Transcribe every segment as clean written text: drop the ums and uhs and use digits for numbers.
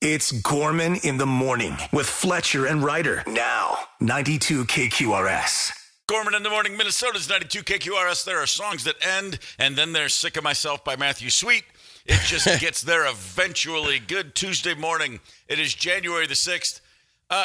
It's Gorman in the Morning with Fletcher and Ryder. Now, 92 KQRS. Gorman in the Morning, Minnesota's 92 KQRS. There are songs that end, and then there's Sick of Myself by Matthew Sweet. It just gets there eventually. Good Tuesday morning. It is January the 6th.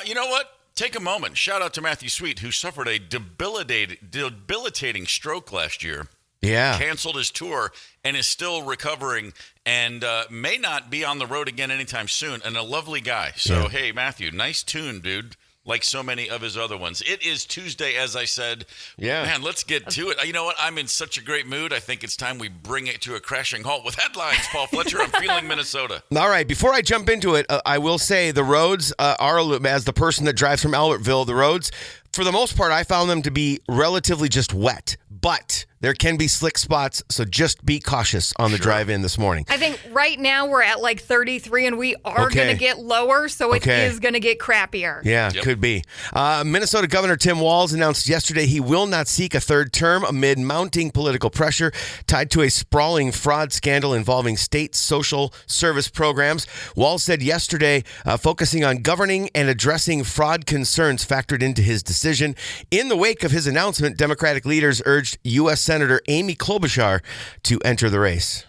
You know what? Take a moment. Shout out to Matthew Sweet, who suffered a debilitating stroke last year. Yeah. Canceled his tour and is still recovering and may not be on the road again anytime soon. And a lovely guy. So, Hey, Matthew, nice tune, dude. Like so many of his other ones. It is Tuesday, as I said. Yeah. Man, let's get to it. You know what? I'm in such a great mood. I think it's time we bring it to a crashing halt with headlines. Paul Fletcher, I'm feeling Minnesota. All right. Before I jump into it, I will say the roads are, as the person that drives from Albertville, the roads, for the most part, I found them to be relatively just wet. But there can be slick spots, so just be cautious on the drive in this morning. I think right now we're at like 33, and we are going to get lower, so it is going to get crappier. Yeah, could be. Minnesota Governor Tim Walz announced yesterday he will not seek a third term amid mounting political pressure tied to a sprawling fraud scandal involving state social service programs. Walz said yesterday focusing on governing and addressing fraud concerns factored into his decision. In the wake of his announcement, Democratic leaders urged U.S. Senator Amy Klobuchar to enter the race.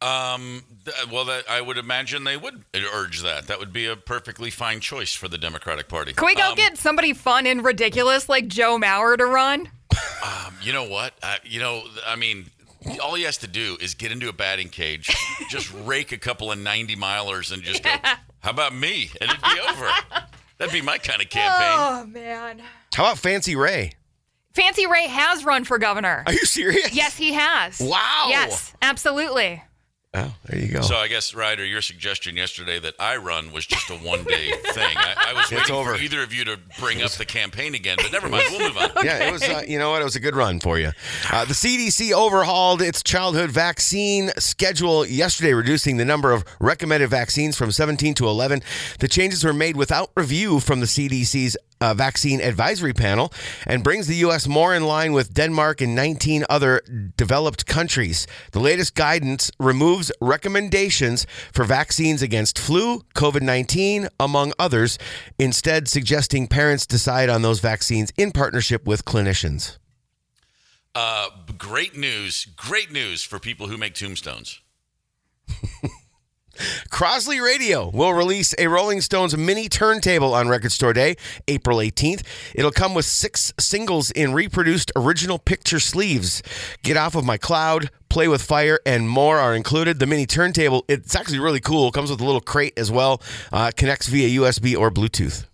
I would imagine they would urge that. That would be a perfectly fine choice for the Democratic Party. Can we go get somebody fun and ridiculous like Joe Mauer to run? You know what? All he has to do is get into a batting cage, just rake a couple of 90-milers and just go, how about me? And it'd be over. That'd be my kind of campaign. Oh, man. How about Fancy Ray? Fancy Ray has run for governor. Are you serious? Yes, he has. Wow. Yes, absolutely. Oh, there you go. So I guess, Ryder, your suggestion yesterday that I run was just a one-day thing. I was waiting for either of you to bring up the campaign again, but never mind. We'll move on. Okay. Yeah, it was. You know what? It was a good run for you. The CDC overhauled its childhood vaccine schedule yesterday, reducing the number of recommended vaccines from 17 to 11. The changes were made without review from the CDC's vaccine advisory panel and brings the U.S. more in line with Denmark and 19 other developed countries. The latest guidance removes recommendations for vaccines against flu, COVID-19, among others, instead suggesting parents decide on those vaccines in partnership with clinicians. Great news for people who make tombstones. Crosley Radio will release a Rolling Stones mini turntable on Record Store Day, April 18th. It'll come with 6 singles in reproduced original picture sleeves. Get Off of My Cloud, Play with Fire, and more are included. The mini turntable, it's actually really cool. It comes with a little crate as well. Connects via USB or Bluetooth.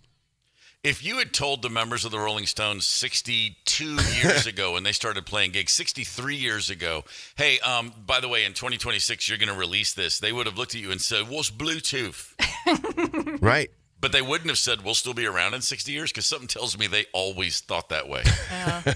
If you had told the members of the Rolling Stones 62 years ago when they started playing gigs, 63 years ago, hey, by the way, in 2026, you're going to release this, they would have looked at you and said, what's Bluetooth? Right. But they wouldn't have said, we'll still be around in 60 years, because something tells me they always thought that way. Yeah.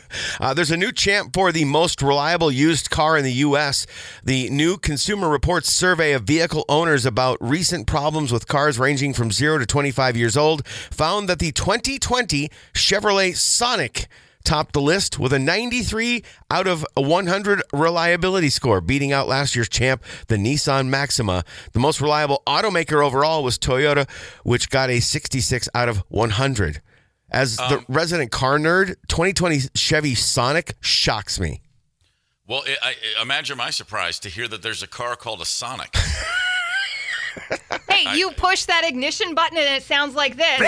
There's a new champ for the most reliable used car in the U.S. The new Consumer Reports survey of vehicle owners about recent problems with cars ranging from 0 to 25 years old found that the 2020 Chevrolet Sonic topped the list with a 93 out of 100 reliability score, beating out last year's champ, the Nissan Maxima. The most reliable automaker overall was Toyota, which got a 66 out of 100. As the resident car nerd, 2020 Chevy Sonic shocks me. Well, I imagine my surprise to hear that there's a car called a Sonic. Hey, you push that ignition button and it sounds like this.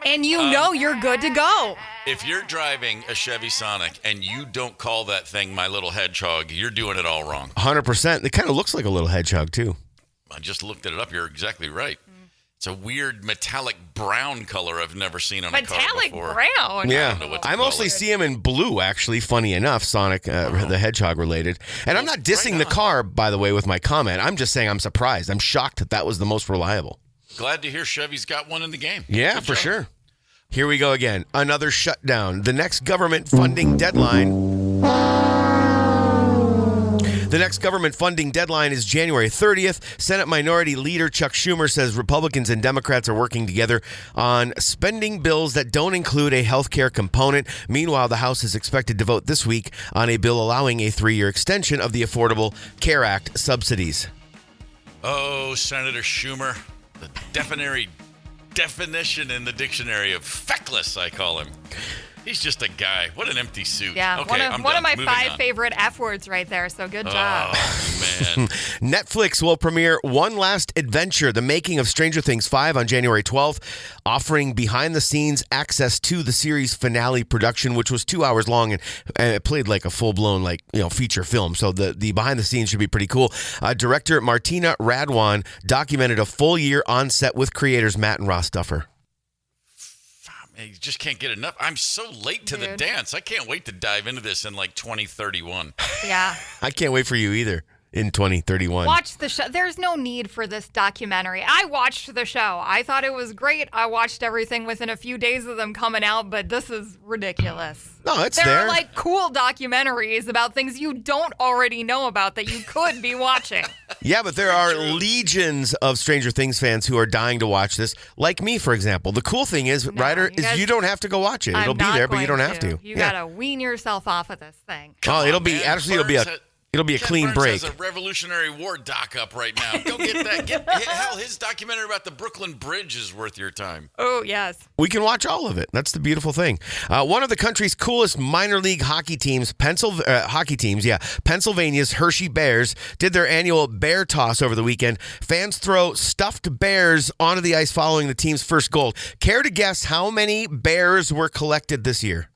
And you know you're good to go. If you're driving a Chevy Sonic and you don't call that thing my little hedgehog, you're doing it all wrong. 100%. It kind of looks like a little hedgehog, too. I just looked it up. You're exactly right. It's a weird metallic brown color I've never seen on a car before. Metallic brown? Yeah. I mostly see him in blue, actually, funny enough, Sonic, the Hedgehog related. And I'm not dissing the car, by the way, with my comment. I'm just saying I'm surprised. I'm shocked that was the most reliable. Glad to hear Chevy's got one in the game. Yeah, for sure. Here we go again. Another shutdown. The next government funding deadline. The next government funding deadline is January 30th. Senate Minority Leader Chuck Schumer says Republicans and Democrats are working together on spending bills that don't include a health care component. Meanwhile, the House is expected to vote this week on a bill allowing a 3-year extension of the Affordable Care Act subsidies. Oh, Senator Schumer, the definition in the dictionary of feckless, I call him. He's just a guy. What an empty suit. Yeah, okay, one of my 5 favorite F words right there, so good job. Oh, man. Netflix will premiere One Last Adventure, the making of Stranger Things 5 on January 12th, offering behind-the-scenes access to the series finale production, which was 2 hours long, and it played like a full-blown feature film. So the behind-the-scenes should be pretty cool. Director Martina Radwan documented a full year on set with creators Matt and Ross Duffer. You just can't get enough. I'm so late to the dance. I can't wait to dive into this in 2031. Yeah. I can't wait for you either in 2031. Watch the show. There's no need for this documentary. I watched the show. I thought it was great. I watched everything within a few days of them coming out, but this is ridiculous. No, it's there. There are cool documentaries about things you don't already know about that you could be watching. Yeah, but there are legions of Stranger Things fans who are dying to watch this, like me, for example. The cool thing is, Ryder, is you don't have to go watch it. It'll be there, but you don't have to. You gotta wean yourself off of this thing. It'll be a Ken clean Burns break. has a Revolutionary War doc up right now. Go get that. Hell, his documentary about the Brooklyn Bridge is worth your time. Oh, yes. We can watch all of it. That's the beautiful thing. One of the country's coolest minor league hockey teams, Pennsylvania's Hershey Bears, did their annual bear toss over the weekend. Fans throw stuffed bears onto the ice following the team's first goal. Care to guess how many bears were collected this year?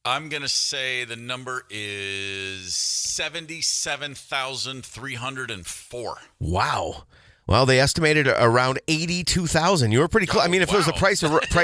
I'm going to say the number is 77,304. Wow. Well, they estimated around 82,000. You were pretty close. I mean, if it was the Price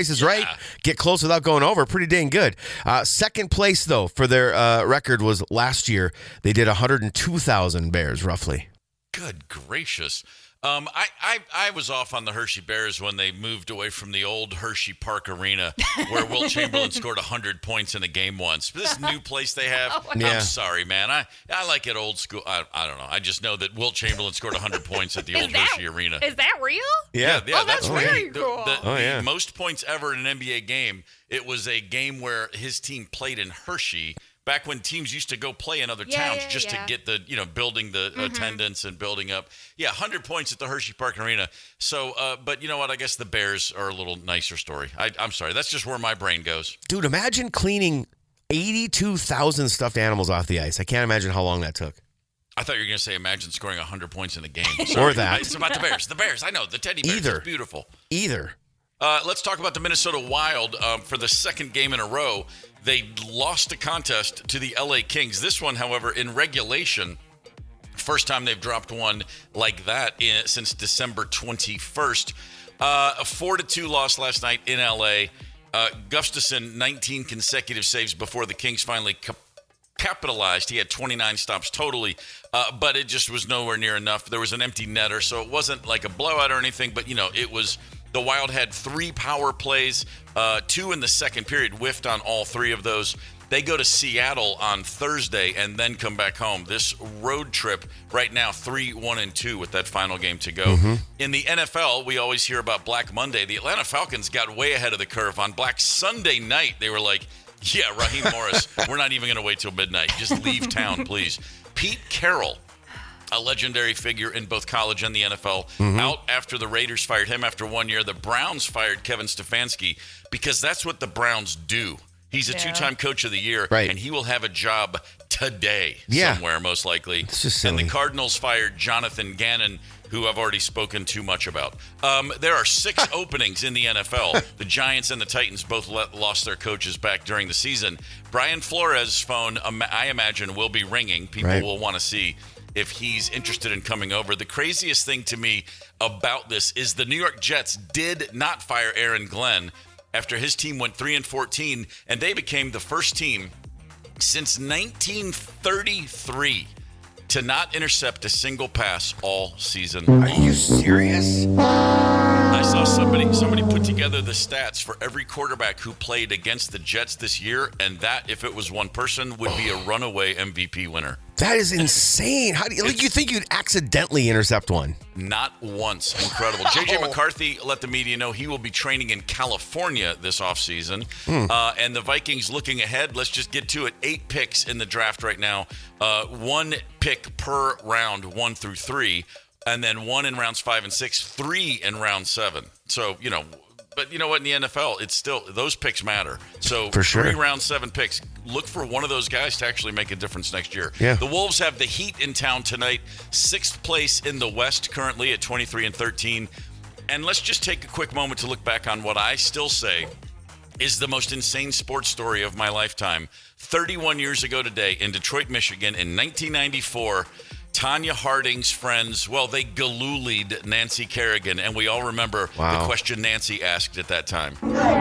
is Right, get close without going over. Pretty dang good. Second place, though, for their record was last year. They did 102,000 bears, roughly. Good gracious. I was off on the Hershey Bears when they moved away from the old Hershey Park Arena where Wilt Chamberlain scored 100 points in a game once. But this new place they have, I'm sorry, man. I like it old school. I don't know. I just know that Wilt Chamberlain scored 100 points at the old Hershey Arena. Is that real? Yeah. That's very cool. The most points ever in an NBA game. It was a game where his team played in Hershey. Back when teams used to go play in other towns to get the, building the attendance and building up. Yeah, 100 points at the Hershey Park Arena. So, but you know what? I guess the Bears are a little nicer story. I'm sorry. That's just where my brain goes. Dude, imagine cleaning 82,000 stuffed animals off the ice. I can't imagine how long that took. I thought you were going to say imagine scoring 100 points in a game. Or that. It's about the Bears. The Bears. I know. The teddy bears. It's beautiful. Either. Let's talk about the Minnesota Wild. For the second game in a row, they lost a contest to the LA Kings. This one, however, in regulation, first time they've dropped one like that since December 21st. A 4-2 loss last night in LA. Gustafsson, 19 consecutive saves before the Kings finally capitalized. He had 29 stops totally, but it just was nowhere near enough. There was an empty netter, so it wasn't like a blowout or anything, but, it was... The Wild had 3 power plays, 2 in the second period, whiffed on all 3 of those. They go to Seattle on Thursday and then come back home. This road trip right now, 3-1-2 with that final game to go. Mm-hmm. In the NFL, we always hear about Black Monday. The Atlanta Falcons got way ahead of the curve. On Black Sunday night, they were like, yeah, Raheem Morris, we're not even going to wait till midnight. Just leave town, please. Pete Carroll, a legendary figure in both college and the NFL, out after the Raiders fired him after 1 year. The Browns fired Kevin Stefanski because that's what the Browns do. He's a 2-time coach of the year, and he will have a job today somewhere, most likely. It's just silly. And the Cardinals fired Jonathan Gannon, who I've already spoken too much about. There are 6 openings in the NFL. The Giants and the Titans both lost their coaches back during the season. Brian Flores' phone, I imagine, will be ringing. People will want to see if he's interested in coming over. The craziest thing to me about this is the New York Jets did not fire Aaron Glenn after his team went 3-14, and they became the first team since 1933 to not intercept a single pass all season long. Are you serious? I saw somebody put together the stats for every quarterback who played against the Jets this year, and that, if it was one person, would be a runaway MVP winner. That is insane. How do you think you'd accidentally intercept one? Not once. Incredible. J.J. McCarthy let the media know he will be training in California this offseason. And the Vikings looking ahead, let's just get to it. 8 picks in the draft right now. 1 pick per round, 1 through 3. and then 1 in rounds 5 and 6, 3 in round 7. So, but you know what? In the NFL, it's still, those picks matter. So For sure. 3 round 7 picks. Look for one of those guys to actually make a difference next year. Yeah. The Wolves have the Heat in town tonight, 6th place in the West currently at 23-13. And let's just take a quick moment to look back on what I still say is the most insane sports story of my lifetime. 31 years ago today in Detroit, Michigan, in 1994, Tanya Harding's friends, they galoolied Nancy Kerrigan, and we all remember the question Nancy asked at that time. Why?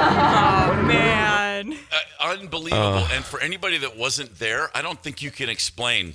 Oh, man. Unbelievable. And for anybody that wasn't there, I don't think you can explain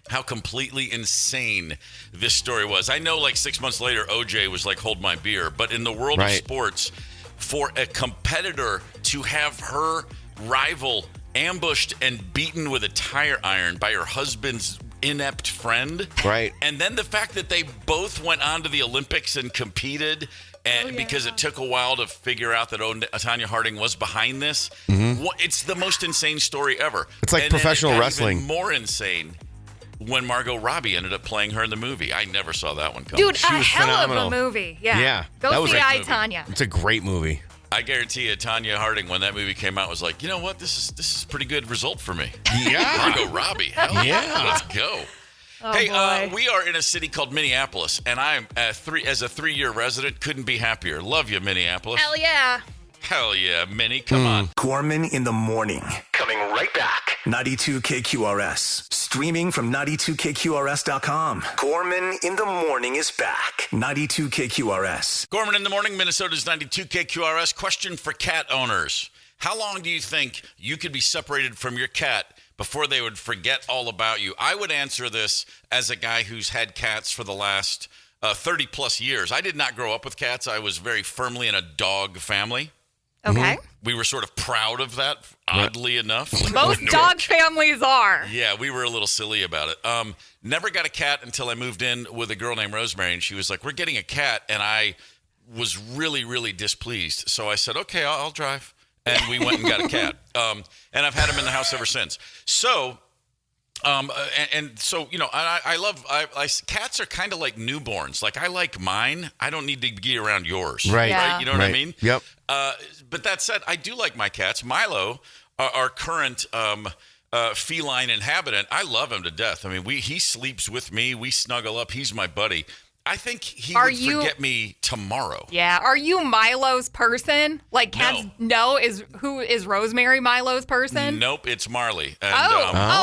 how completely insane this story was. I know 6 months later, OJ was like, hold my beer. But in the world of sports, for a competitor to have her rival ambushed and beaten with a tire iron by her husband's inept friend. Right. And then the fact that they both went on to the Olympics and competed, and because it took a while to figure out that Tanya Harding was behind this. It's the most insane story ever. It's like professional wrestling. Even more insane when Margot Robbie ended up playing her in the movie. I never saw that one coming. Dude, She was hell phenomenal. of a movie. Yeah. that Go was see a great I, movie. Tanya. It's a great movie. I guarantee you, Tanya Harding, when that movie came out, was like, you know what? This is a pretty good result for me. Yeah. Margot Robbie. Hell Yeah. Let's go. Oh, Hey, boy. we are in a city called Minneapolis, and I'm as a 3-year resident, couldn't be happier. Love you, Minneapolis. Hell yeah. Hell yeah, Minnie. Come on. Gorman in the morning. Coming right back. 92 KQRS. Streaming from 92KQRS.com. Gorman in the morning is back. 92 KQRS. Gorman in the morning, Minnesota's 92 KQRS. Question for cat owners. How long do you think you could be separated from your cat before they would forget all about you? I would answer this as a guy who's had cats for the last 30 plus years. I did not grow up with cats. I was very firmly in a dog family. Okay. We were sort of proud of that, oddly enough. Most dog families are. Yeah, we were a little silly about it. Never got a cat until I moved in with a girl named Rosemary, and she was like, we're getting a cat, and I was really, really displeased. So I said, okay, I'll drive. And we went and got a cat. And I've had him in the house ever since. So, so, I love cats are kind of like newborns. Like, I like mine. I don't need to be around yours. Right. Yeah. You know what I mean? Yep. But that said, I do like my cats. Milo, our current feline inhabitant, I love him to death. I mean, he sleeps with me. We snuggle up. He's my buddy. I think he would forget me tomorrow. Yeah. Are you Milo's person? Like cats know who is Rosemary Milo's person? Nope, it's Marley. And,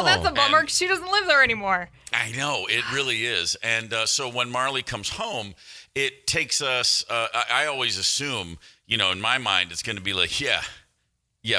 that's a bummer 'cause she doesn't live there anymore. I know, it really is. And so when Marley comes home, it takes us, I always assume, in my mind, it's going to be like, yeah,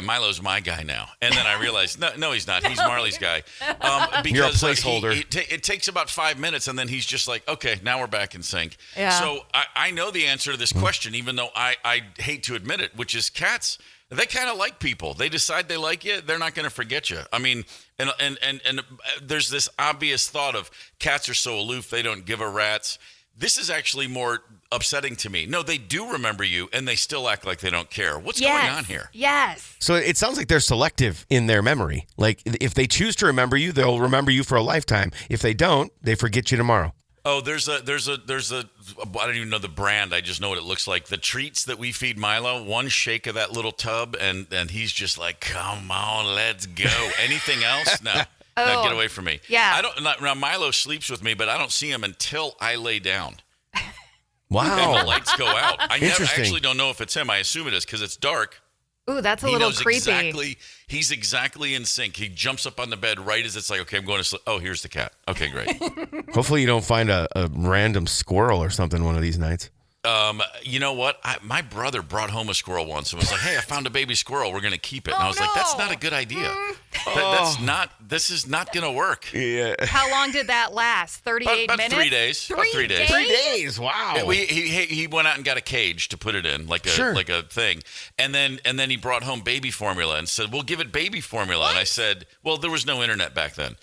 Milo's my guy now. And then I realized, no, he's not. He's Marley's guy. Because You're a placeholder. It takes about 5 minutes, and then he's just like, okay, now we're back in sync. Yeah. So I know the answer to this question, even though I hate to admit it, which is cats, they kind of like people. They decide they like you, they're not going to forget you. I mean, and there's this obvious thought of cats are so aloof, they don't give a rat's. This is actually more upsetting to me. No, they do remember you, and they still act like they don't care. What's going on here? Yes. So it sounds like they're selective in their memory. Like, if they choose to remember you, they'll remember you for a lifetime. If they don't, they forget you tomorrow. Oh, there's a I don't even know the brand. I just know what it looks like. The treats that we feed Milo, one shake of that little tub, and he's just like, come on, let's go. Anything else? No. No, get away from me. Yeah. Now Milo sleeps with me, but I don't see him until I lay down. Wow. And the lights go out. I Interesting. actually don't know if it's him. I assume it is because it's dark. Ooh, that's a He little knows creepy. He's exactly in sync. He jumps up on the bed right as it's like, okay, I'm going to sleep. Oh, here's the cat. Okay, great. Hopefully you don't find a random squirrel or something one of these nights. You know what? My brother brought home a squirrel once and was like, hey, I found a baby squirrel. We're going to keep it. And I was like, that's not a good idea. This is not going to work. Yeah. How long did that last? 38 About minutes? 3 days. About 3 days. 3 days. Wow. Yeah, he went out and got a cage to put it in, like a thing, and then he brought home baby formula and said, "We'll give it baby formula." And I said, "Well, there was no internet back then."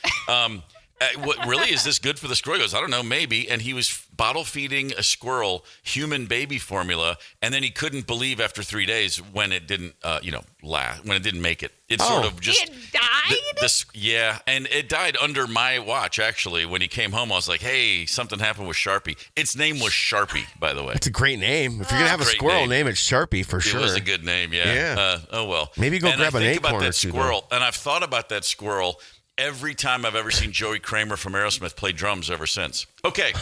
What really is this good for the squirrel? He goes, I don't know, maybe. And he was bottle feeding a squirrel human baby formula, and then he couldn't believe after 3 days when it didn't, last, when it didn't make it. It sort of just it died. Yeah, and it died under my watch. Actually, when he came home, I was like, "Hey, something happened with Sharpie." Its name was Sharpie, by the way. It's a great name. If you're gonna have a squirrel, name it Sharpie for sure. It was a good name, yeah. Oh well. Maybe go grab an acorn about or that two. Squirrel, and I've thought about that squirrel every time I've ever seen Joey Kramer from Aerosmith play drums ever since. Okay.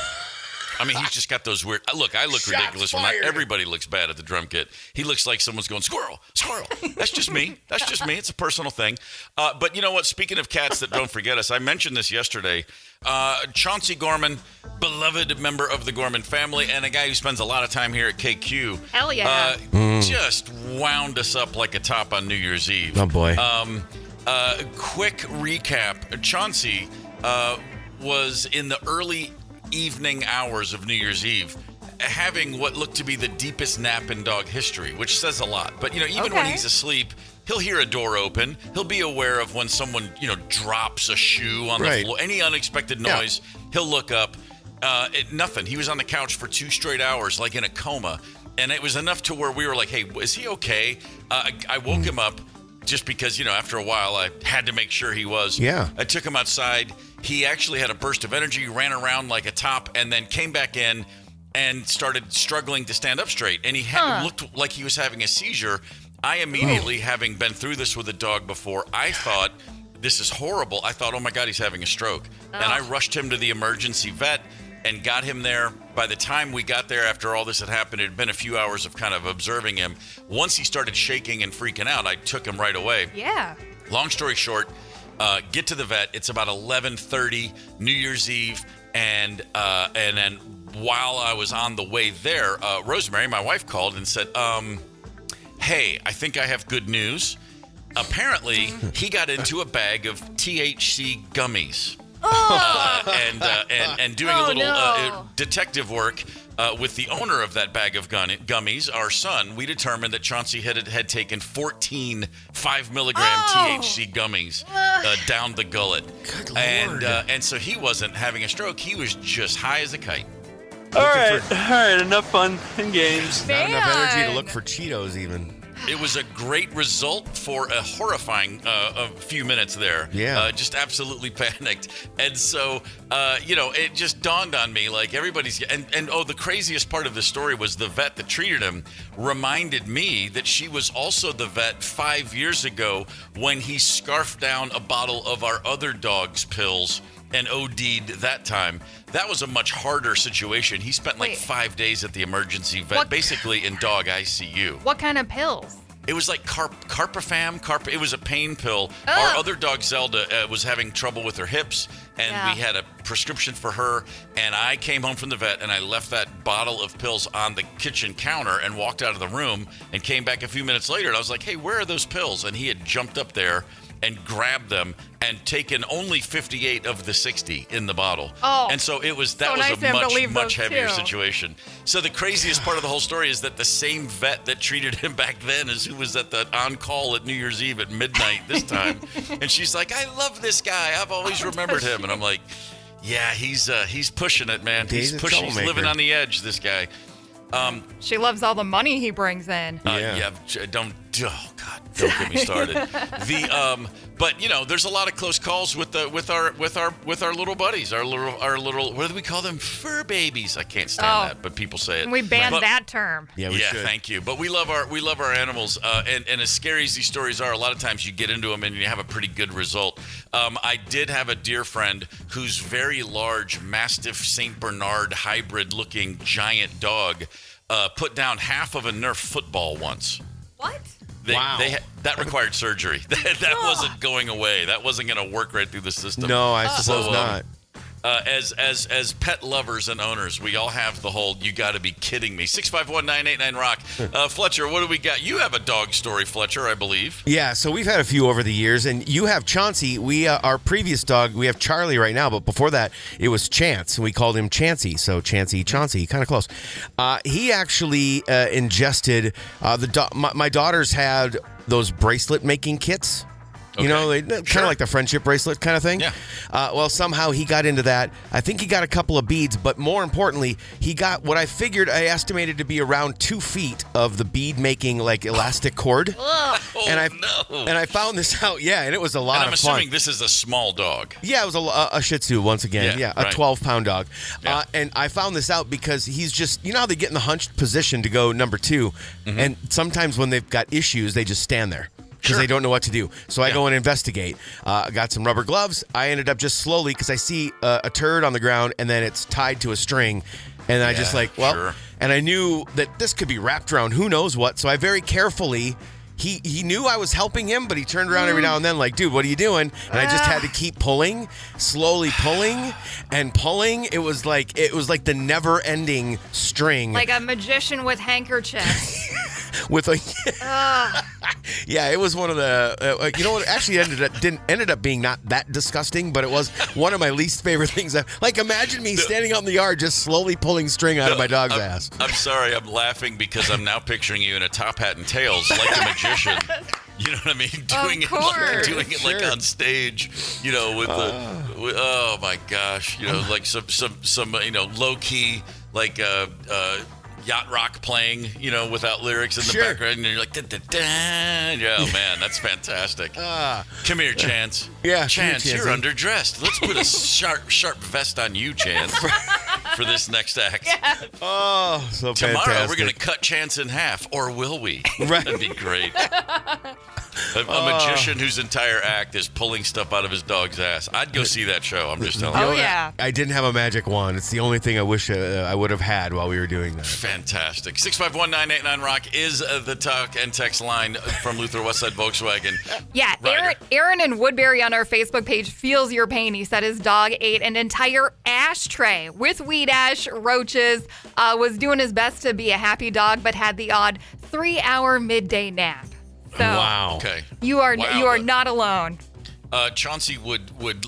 I mean, he's just got those weird. I look ridiculous when everybody looks bad at the drum kit. He looks like someone's going, squirrel, squirrel. That's just me. It's a personal thing. But you know what? Speaking of cats that don't forget us, I mentioned this yesterday. Chauncey Gorman, beloved member of the Gorman family, and a guy who spends a lot of time here at KQ. Hell yeah. Just wound us up like a top on New Year's Eve. Oh boy. Quick recap. Chauncey was in the early evening hours of New Year's Eve having what looked to be the deepest nap in dog history, which says a lot. But, even when he's asleep, he'll hear a door open. He'll be aware of when someone, drops a shoe on the floor. Any unexpected noise, he'll look up. Nothing. He was on the couch for 2 straight hours, like in a coma. And it was enough to where we were like, hey, is he okay? I woke him up just because, after a while, I had to make sure he was. Yeah. I took him outside. He actually had a burst of energy, ran around like a top, and then came back in and started struggling to stand up straight. And he looked like he was having a seizure. I immediately, having been through this with a dog before, I thought, this is horrible. I thought, oh my God, he's having a stroke. And I rushed him to the emergency vet and got him there. By the time we got there, after all this had happened, it had been a few hours of kind of observing him. Once he started shaking and freaking out, I took him right away. Yeah. Long story short, get to the vet. It's about 11:30 New Year's Eve, and then while I was on the way there, Rosemary, my wife, called and said, "Hey, I think I have good news. Apparently, he got into a bag of THC gummies." And doing a little detective work with the owner of that bag of gummies, our son, we determined that Chauncey had taken 14 5-milligram THC gummies down the gullet. Good Lord. And so he wasn't having a stroke. He was just high as a kite. All right, enough fun and games. Not enough energy to look for Cheetos even. It was a great result for a horrifying a few minutes there. Yeah. Just absolutely panicked. And so, it just dawned on me, like everybody's, the craziest part of the story was the vet that treated him reminded me that she was also the vet 5 years ago when he scarfed down a bottle of our other dog's pills and OD'd that time. That was a much harder situation. He spent like 5 days at the emergency vet, basically in dog ICU. What kind of pills? It was like Carpafam. It was a pain pill. Our other dog, Zelda, was having trouble with her hips, and we had a prescription for her. And I came home from the vet, and I left that bottle of pills on the kitchen counter and walked out of the room and came back a few minutes later. And I was like, hey, where are those pills? And he had jumped up there and grabbed them and taken only 58 of the 60 in the bottle. And so that was a much heavier situation. So the craziest part of the whole story is that the same vet that treated him back then is who was at the on-call at New Year's Eve at midnight this time. And she's like, I love this guy. I've always remembered him. And I'm like, yeah, he's pushing it, man. He's pushing. He's living on the edge, this guy. She loves all the money he brings in. Don't get me started. But there's a lot of close calls with our little buddies, our little what do we call them? Fur babies. I can't stand that, but people say it. We banned that term. Yeah, we should. Thank you. But we love our animals, and as scary as these stories are, a lot of times you get into them and you have a pretty good result. I did have a dear friend whose very large Mastiff Saint Bernard hybrid-looking giant dog put down half of a Nerf football once. What? That required surgery. That wasn't going away. That wasn't going to work right through the system. No, I suppose not. As pet lovers and owners, we all have the whole, you got to be kidding me. 651-989-ROCK. Fletcher, what do we got? You have a dog story, Fletcher, I believe. Yeah, so we've had a few over the years, and you have Chauncey. We our previous dog, we have Charlie right now, but before that, it was Chance, and we called him Chancey. So Chauncey, kind of close. He actually ingested my daughters had those bracelet making kits. You know, kind of like the friendship bracelet kind of thing. Yeah. Well, somehow he got into that. I think he got a couple of beads, but more importantly, he got what I estimated to be around 2 feet of the bead making like elastic cord. And I found this out. Yeah, and it was a lot of fun. I'm assuming this is a small dog. Yeah, it was a Shih Tzu once again. Yeah, a right. 12-pound dog. Yeah. And I found this out because he's just, you know how they get in the hunched position to go number 2, and sometimes when they've got issues, they just stand there. Because they don't know what to do. So I go and investigate. I got some rubber gloves. I ended up just slowly, because I see a turd on the ground, and then it's tied to a string. And I just and I knew that this could be wrapped around who knows what. So I very carefully, he knew I was helping him, but he turned around every now and then like, dude, what are you doing? And I just had to keep pulling, slowly pulling and pulling. It was like the never-ending string. Like a magician with handkerchiefs. With a yeah, it was one of the you know what, actually ended up being not that disgusting, but it was one of my least favorite things. Like, imagine me standing out in the yard just slowly pulling string out of my dog's ass. I'm sorry, I'm laughing because I'm now picturing you in a top hat and tails like a magician. You know what I mean? Doing it like on stage, you know, with oh my gosh, you know, like some you know, low key like yacht rock playing, you know, without lyrics in the background, and you're like, da-da-da. Oh man, that's fantastic. Come here, Chance. Yeah, Chance, you're underdressed. Let's put a sharp vest on you, Chance, for this next act. Yes. Oh, so Tomorrow fantastic. we're gonna cut Chance in half, or will we? Right. That'd be great. A magician whose entire act is pulling stuff out of his dog's ass. I'd go see that show. I'm just telling you. Oh, yeah. I didn't have a magic wand. It's the only thing I wish I would have had while we were doing that. Fantastic. 651-989-ROCK is the talk and text line from Luther Westside Volkswagen. Yeah, Ryder. Aaron in Woodbury on our Facebook page feels your pain. He said his dog ate an entire ashtray with weed ash, roaches, was doing his best to be a happy dog, but had the odd 3-hour midday nap. So Wow. Okay. you are not alone. Chauncey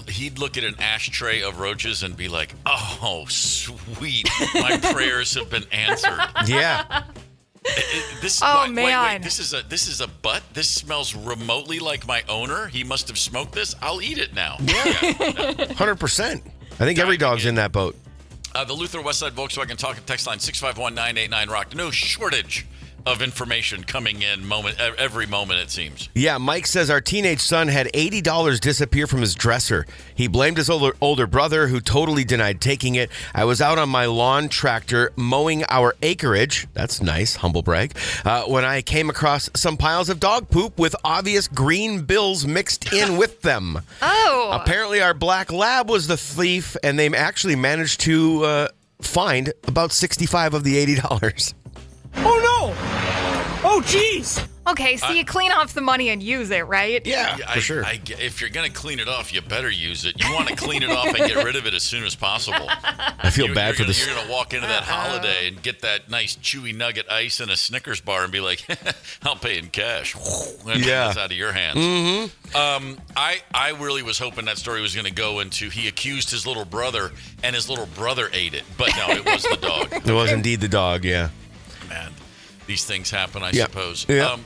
he'd look at an ashtray of roaches and be like, "Oh, sweet, my prayers have been answered." Yeah. Wait, this is a butt. This smells remotely like my owner. He must have smoked this. I'll eat it now. Yeah, 100%. I think every dog's in that boat. The Luther Westside Volkswagen talk and text line 651-989-ROCK. No shortage of information coming in every moment, it seems. Yeah, Mike says our teenage son had $80 disappear from his dresser. He blamed his older brother, who totally denied taking it. I was out on my lawn tractor mowing our acreage. That's nice, humble brag. When I came across some piles of dog poop with obvious green bills mixed in with them. Oh. Apparently our black lab was the thief, and they actually managed to find about $65 of the $80. Oh no! Oh jeez! Okay, so you clean off some money and use it, right? Yeah, for sure. If you're going to clean it off, you better use it. You want to clean it off and get rid of it as soon as possible. I feel bad for this. You're going to walk into that holiday and get that nice chewy nugget ice and a Snickers bar and be like, I'll pay in cash. And it's out of your hands. Mm-hmm. I really was hoping that story was going to go into he accused his little brother and his little brother ate it. But no, it was the dog. It was indeed the dog, yeah. Man, these things happen, I suppose. Yeah.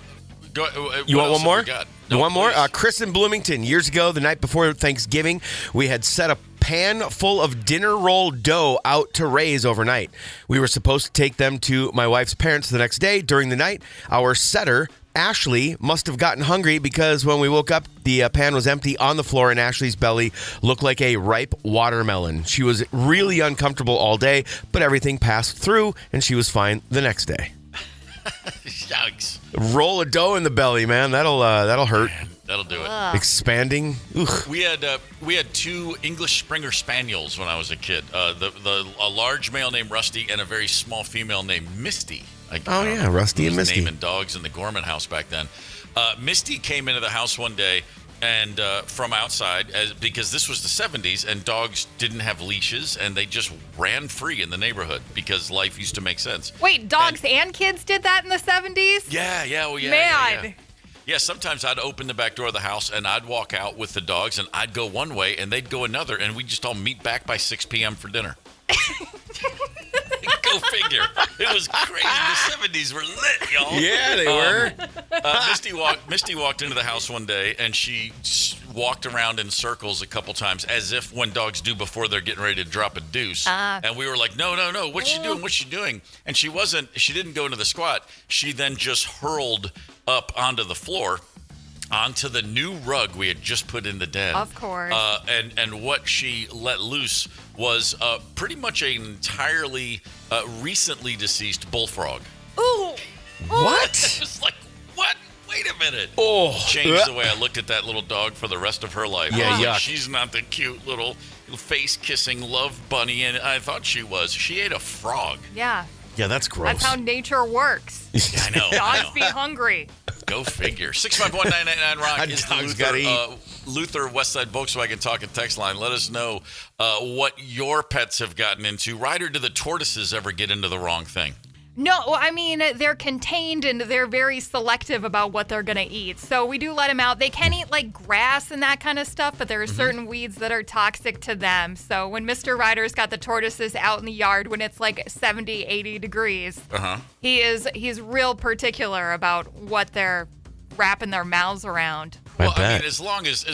You want one more? No, one more? please. Chris in Bloomington. Years ago, the night before Thanksgiving, we had set a pan full of dinner roll dough out to raise overnight. We were supposed to take them to my wife's parents the next day. During the night, our setter, Ashley, must have gotten hungry because when we woke up, the pan was empty on the floor and Ashley's belly looked like a ripe watermelon. She was really uncomfortable all day, but everything passed through and she was fine the next day. Yikes. Roll of dough in the belly, man. That'll hurt. Man, that'll do it. Expanding. Ugh. We had 2 English Springer Spaniels when I was a kid. A large male named Rusty and a very small female named Misty. Rusty and Misty. Naming dogs in the Gorman house back then. Misty came into the house one day and from outside because this was the 70s and dogs didn't have leashes and they just ran free in the neighborhood because life used to make sense. Wait, dogs and kids did that in the 70s? Yeah. Man. Yeah, sometimes I'd open the back door of the house and I'd walk out with the dogs and I'd go one way and they'd go another and we'd just all meet back by 6 p.m. for dinner. Go Go figure. It was crazy. The 70s were lit, y'all. Yeah, they were. Misty walked into the house one day, and she walked around in circles a couple times, as if when dogs do before they're getting ready to drop a deuce. And we were like, no, what's she doing? What's she doing? And she didn't go into the squat. She then just hurled up onto the floor, onto the new rug we had just put in the den. Of course. And what she let loose was pretty much an entirely recently deceased bullfrog. Ooh. What? It was like, what? Wait a minute. Oh. Changed the way I looked at that little dog for the rest of her life. Yeah, yuck. She's not the cute little face-kissing love bunny, and I thought she was. She ate a frog. Yeah. Yeah, that's gross. That's how nature works. I know. Dogs be hungry. Go figure. 651-999 Rock is the Luther Westside Volkswagen talk and text line. Let us know what your pets have gotten into. Ryder, do the tortoises ever get into the wrong thing? No, I mean, they're contained and they're very selective about what they're going to eat. So we do let them out. They can eat like grass and that kind of stuff, but there are certain weeds that are toxic to them. So when Mr. Ryder's got the tortoises out in the yard when it's like 70, 80 degrees, he's real particular about what they're wrapping their mouths around. Well, I mean, as long as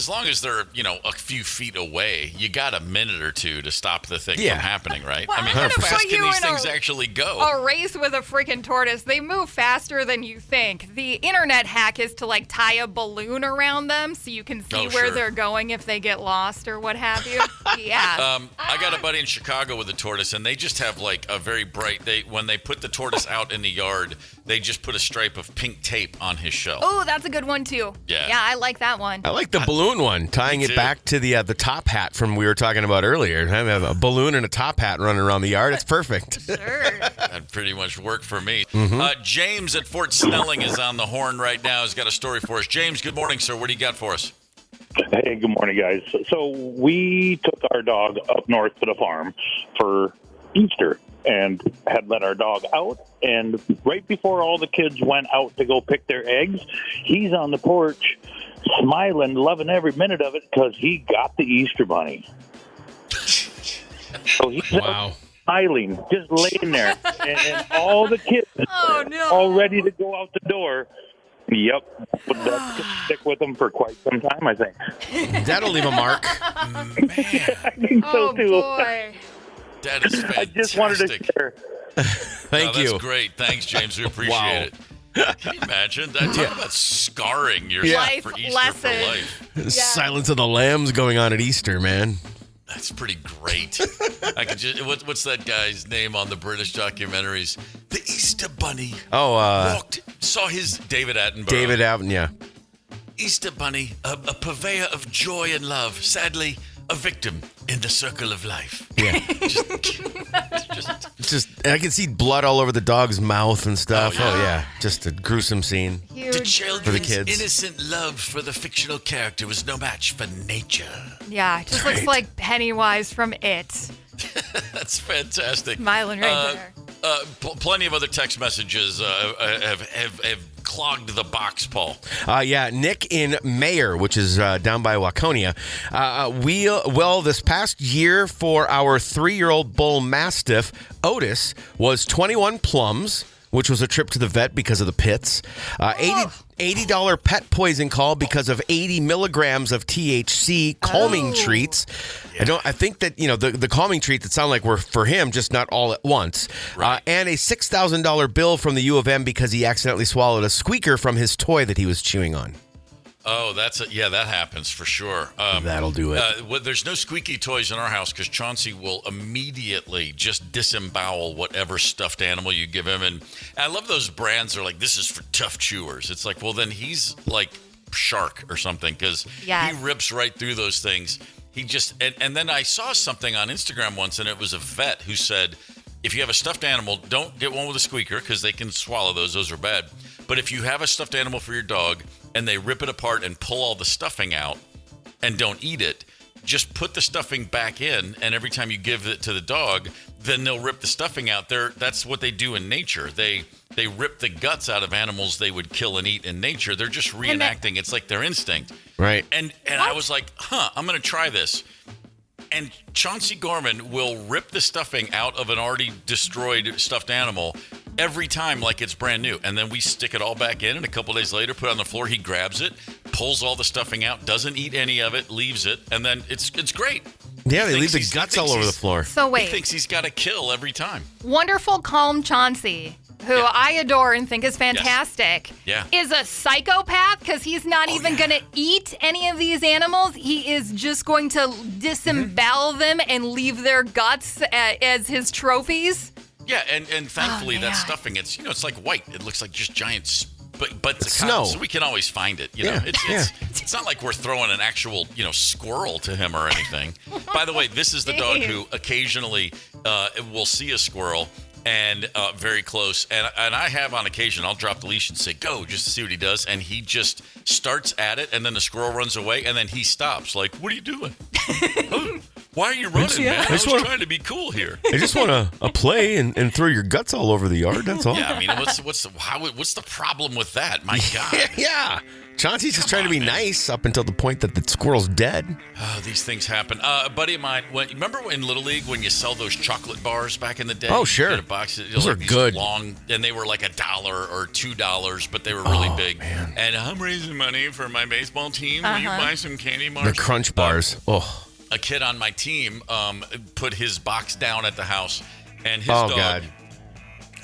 they're, a few feet away, you got a minute or two to stop the thing from happening, right? Well, I mean, I'm how gonna fast put can you these in things actually go? A race with a freaking tortoise. They move faster than you think. The internet hack is to like tie a balloon around them so you can see where they're going if they get lost or what have you. Yeah. I got a buddy in Chicago with a tortoise, and they just have like a very bright. When they put the tortoise out in the yard, they just put a stripe of pink tape on his shell. Oh, that's a good one too. Yeah. Yeah, I like that one. I like the balloon one, tying it back to the top hat from we were talking about earlier. Have a balloon and a top hat running around the yard. It's perfect. Sure. That pretty much worked for me. James at Fort Snelling is on the horn right now. He's got a story for us. James, good morning, sir. What do you got for us? Hey, good morning, guys. So we took our dog up north to the farm for Easter and had let our dog out. And right before all the kids went out to go pick their eggs, he's on the porch smiling, loving every minute of it because he got the Easter bunny. So he's out smiling, just laying there. And all the kids all ready to go out the door. Yep. That's going to stick with them for quite some time, I think. That'll leave a mark. Man. I think so, too. Boy. That is fantastic. I just wanted to share. Thank you. That's great. Thanks, James. We appreciate it. Can you imagine? Talk about scarring yourself for Easter for life. Silence of the Lambs going on at Easter, man. That's pretty great. I could just, what's that guy's name on the British documentaries? The Easter Bunny. Saw his David Attenborough. David Attenborough, yeah. Easter Bunny, a purveyor of joy and love. Sadly, a victim in the circle of life. Yeah. just I can see blood all over the dog's mouth and stuff. Oh yeah. Just a gruesome scene. The children's innocent love for the fictional character was no match for nature. Yeah, just looks like Pennywise from It. That's fantastic. Smiling right there. Plenty of other text messages have clogged the box, Paul. Nick in Mayer, which is down by Waconia. This past year for our 3-year-old bull mastiff, Otis, was 21 plums, which was a trip to the vet because of the pits. $80 pet poison call because of 80 milligrams of THC calming treats. Yeah. I think that, the calming treats that sound like were for him, just not all at once. Right. And a $6,000 bill from the U of M because he accidentally swallowed a squeaker from his toy that he was chewing on. Oh, that happens for sure. That'll do it. There's no squeaky toys in our house because Chauncey will immediately just disembowel whatever stuffed animal you give him. And I love those brands that are like, this is for tough chewers. It's like, well, then he's like Shark or something because he rips right through those things. He just and then I saw something on Instagram once, and it was a vet who said, if you have a stuffed animal, don't get one with a squeaker because they can swallow those. Those are bad. But if you have a stuffed animal for your dog and they rip it apart and pull all the stuffing out and don't eat it, just put the stuffing back in, and every time you give it to the dog, then they'll rip the stuffing out. That's what they do in nature. They rip the guts out of animals they would kill and eat in nature. They're just reenacting. It's like their instinct. Right. And I was like, I'm going to try this. And Chauncey Gorman will rip the stuffing out of an already destroyed stuffed animal every time like it's brand new. And then we stick it all back in, and a couple days later, put it on the floor. He grabs it, pulls all the stuffing out, doesn't eat any of it, leaves it, and then it's great. Yeah, they leave the guts all over the floor. So wait. He thinks he's got a kill every time. Wonderful, calm Chauncey, who I adore and think is fantastic, is a psychopath because he's not even going to eat any of these animals. He is just going to disembowel them and leave their guts as his trophies. Yeah, and thankfully that stuffing, it's like white. It looks like just giant but the snow. So we can always find it. You know, it's not like we're throwing an actual squirrel to him or anything. By the way, this is the dog who occasionally will see a squirrel and very close. And I have on occasion, I'll drop the leash and say, go, just to see what he does. And he just starts at it, and then the squirrel runs away, and then he stops. Like, what are you doing? Why are you running, man? I was trying to be cool here. I just want to play and throw your guts all over the yard, that's all. Yeah, I mean, what's the problem with that? My God. Yeah. Chauncey's just trying to be nice up until the point that the squirrel's dead. Oh, these things happen. A buddy of mine, remember in Little League when you sell those chocolate bars back in the day? Oh, sure. You get a box, those are good. Long, and they were like $1 or $2, but they were really big. Man. And I'm raising money for my baseball team. Will you buy some candy bars? The Crunch bars. A kid on my team put his box down at the house, and his dog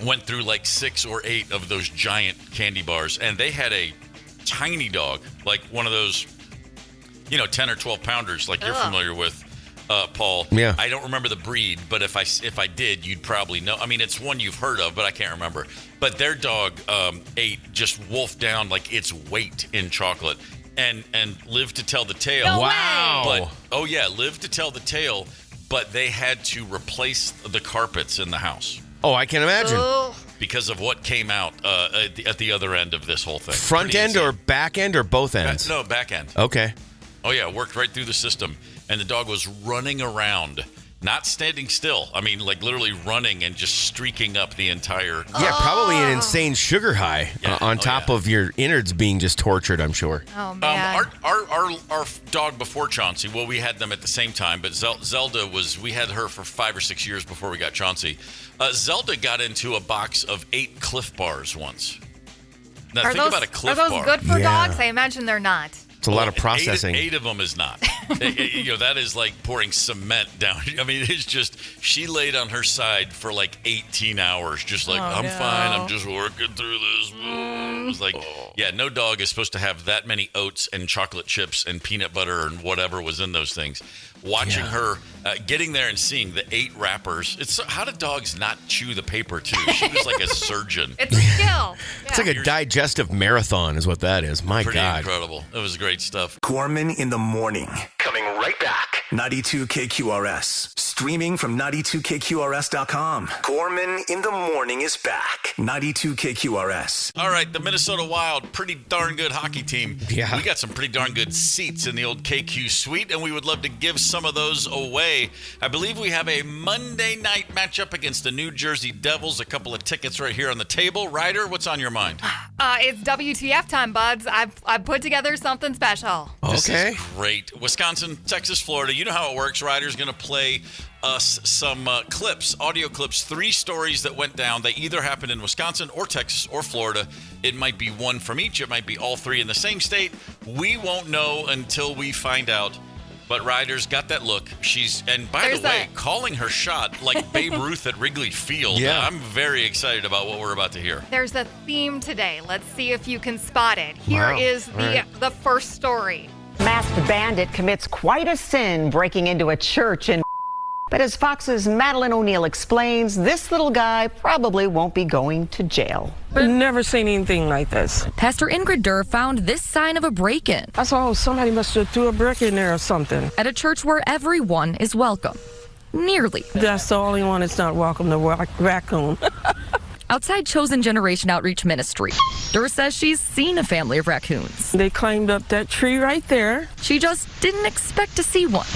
went through like 6 or 8 of those giant candy bars, and they had a tiny dog, like one of those, 10 or 12 pounders, like you're familiar with, Paul. Yeah. I don't remember the breed, but if I did, you'd probably know. I mean, it's one you've heard of, but I can't remember. But their dog just wolfed down like its weight in chocolate. And lived to tell the tale. No wow. But, lived to tell the tale, but they had to replace the carpets in the house. Oh, I can imagine. Because of what came out at the other end of this whole thing. Front end or back end or both ends? No, back end. Okay. Oh, yeah, worked right through the system. And the dog was running around, not standing still. I mean, like literally running and just streaking up the entire... Yeah, probably an insane sugar high on top of your innards being just tortured, I'm sure. Oh, man. Our dog before Chauncey, well, we had them at the same time, but Zelda we had her for 5 or 6 years before we got Chauncey. Zelda got into a box of 8 Cliff Bars once. Now, think about a Cliff Bar. Are those good for dogs? I imagine they're not. It's a lot of processing. 8 of them is not. That is like pouring cement down. I mean, it's just, she laid on her side for like 18 hours, just like, I'm fine. I'm just working through this. It was like, no dog is supposed to have that many oats and chocolate chips and peanut butter and whatever was in those things. Watching her, getting there and seeing the 8 wrappers. How do dogs not chew the paper too? She was like a surgeon. It's a skill. It's like a digestive marathon is what that is. My Pretty God. incredible. It was great stuff. Gorman in the morning. Coming right back. 92 KQRS. Streaming from 92KQRS.com. Gorman in the morning is back. 92 KQRS. All right, the Minnesota Wild, pretty darn good hockey team. Yeah. We got some pretty darn good seats in the old KQ suite, and we would love to give some of those away. I believe we have a Monday night matchup against the New Jersey Devils. A couple of tickets right here on the table. Ryder, what's on your mind? It's WTF time, buds. I've put together something special. This is great. Wisconsin, Texas, Florida. You know how it works. Ryder's going to play us some clips, audio clips, 3 stories that went down. They either happened in Wisconsin or Texas or Florida. It might be one from each. It might be all 3 in the same state. We won't know until we find out. But Ryder's got that look. And by the way, calling her shot like Babe Ruth at Wrigley Field. Yeah. I'm very excited about what we're about to hear. There's a theme today. Let's see if you can spot it. Here is the first story. Masked bandit commits quite a sin breaking into a church in. But as Fox's Madeline O'Neill explains, this little guy probably won't be going to jail. I've never seen anything like this. Pastor Ingrid Durr found this sign of a break-in. I saw somebody must have threw a brick in there or something. At a church where everyone is welcome. Nearly. That's the only one that's not welcome, the raccoon. Outside Chosen Generation Outreach Ministry, Durr says she's seen a family of raccoons. They climbed up that tree right there. She just didn't expect to see one.